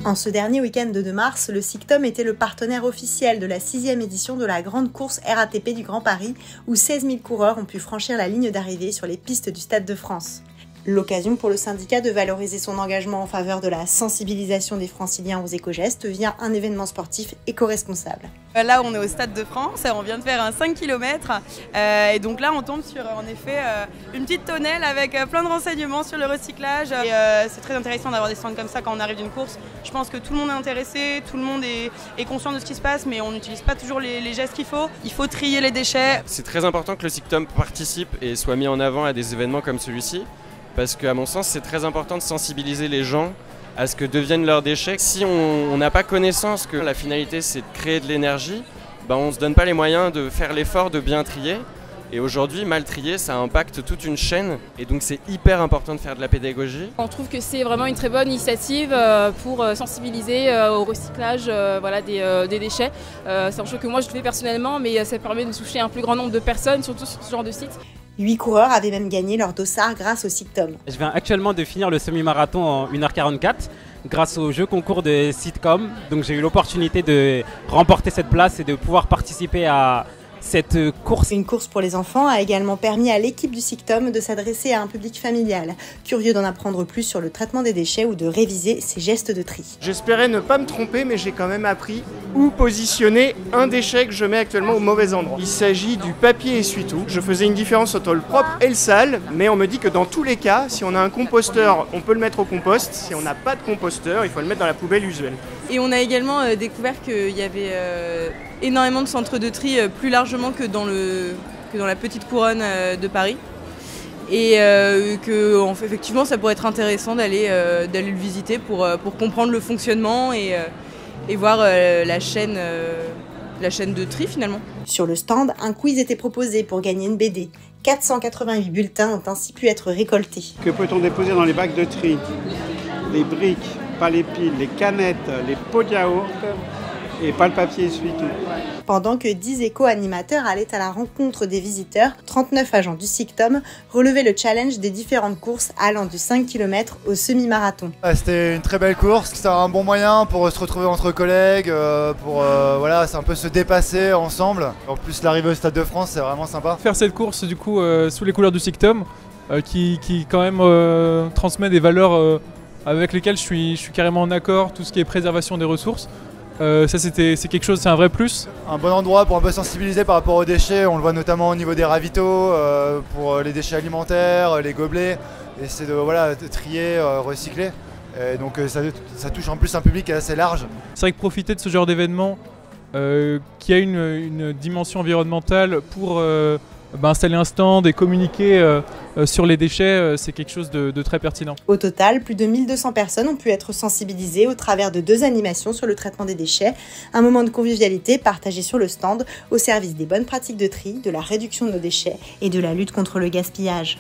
En ce dernier week-end de mars, le SICTOM était le partenaire officiel de la 6e édition de la grande course RATP du Grand Paris, où 16 000 coureurs ont pu franchir la ligne d'arrivée sur les pistes du Stade de France. L'occasion pour le syndicat de valoriser son engagement en faveur de la sensibilisation des Franciliens aux éco-gestes via un événement sportif éco-responsable. Là, on est au Stade de France, on vient de faire un 5 km et donc là, on tombe sur en effet une petite tonnelle avec plein de renseignements sur le recyclage. C'est très intéressant d'avoir des stands comme ça quand on arrive d'une course. Je pense que tout le monde est intéressé, tout le monde est conscient de ce qui se passe, mais on n'utilise pas toujours les gestes qu'il faut. Il faut trier les déchets. C'est très important que le SICTOM participe et soit mis en avant à des événements comme celui-ci. Parce qu'à mon sens, c'est très important de sensibiliser les gens à ce que deviennent leurs déchets. Si on n'a pas connaissance que la finalité c'est de créer de l'énergie, on ne se donne pas les moyens de faire l'effort de bien trier. Et aujourd'hui, mal trier, ça impacte toute une chaîne. Et donc c'est hyper important de faire de la pédagogie. On trouve que c'est vraiment une très bonne initiative pour sensibiliser au recyclage des déchets. C'est un chose que moi je fais personnellement, mais ça permet de toucher un plus grand nombre de personnes, surtout sur ce genre de site. 8 coureurs avaient même gagné leur dossard grâce au SICTOM. Je viens actuellement de finir le semi-marathon en 1h44 grâce au jeu concours de SICTOM. Donc j'ai eu l'opportunité de remporter cette place et de pouvoir participer à cette course. Une course pour les enfants a également permis à l'équipe du SICTOM de s'adresser à un public familial, curieux d'en apprendre plus sur le traitement des déchets ou de réviser ses gestes de tri. J'espérais ne pas me tromper, mais j'ai quand même appris où positionner un déchet que je mets actuellement au mauvais endroit. Il s'agit du papier essuie-tout. Je faisais une différence entre le propre et le sale, mais on me dit que dans tous les cas, si on a un composteur, on peut le mettre au compost. Si on n'a pas de composteur, il faut le mettre dans la poubelle usuelle. Et on a également découvert qu'il y avait énormément de centres de tri plus largement que dans la petite couronne de Paris. Et effectivement, ça pourrait être intéressant d'aller le visiter pour comprendre le fonctionnement et voir la chaîne de tri finalement. Sur le stand, un quiz était proposé pour gagner une BD. 488 bulletins ont ainsi pu être récoltés. Que peut-on déposer dans les bacs de tri? Les briques, pas les piles, les canettes, les pots de yaourt et pas le papier essuie-tout. Pendant que 10 éco-animateurs allaient à la rencontre des visiteurs, 39 agents du SICTOM relevaient le challenge des différentes courses allant du 5 km au semi-marathon. C'était une très belle course, c'était un bon moyen pour se retrouver entre collègues, c'est un peu se dépasser ensemble. En plus l'arrivée au Stade de France, c'est vraiment sympa. Faire cette course du coup sous les couleurs du SICTOM qui quand même transmet des valeurs avec lesquelles je suis carrément en accord, tout ce qui est préservation des ressources. C'est quelque chose, c'est un vrai plus. Un bon endroit pour un peu sensibiliser par rapport aux déchets, on le voit notamment au niveau des ravitaux, pour les déchets alimentaires, les gobelets, et c'est de trier, recycler. Et donc ça touche en plus un public assez large. C'est vrai que profiter de ce genre d'événement qui a une dimension environnementale pour installer un stand et communiquer sur les déchets, c'est quelque chose de très pertinent. Au total, plus de 1200 personnes ont pu être sensibilisées au travers de 2 animations sur le traitement des déchets, un moment de convivialité partagé sur le stand au service des bonnes pratiques de tri, de la réduction de nos déchets et de la lutte contre le gaspillage.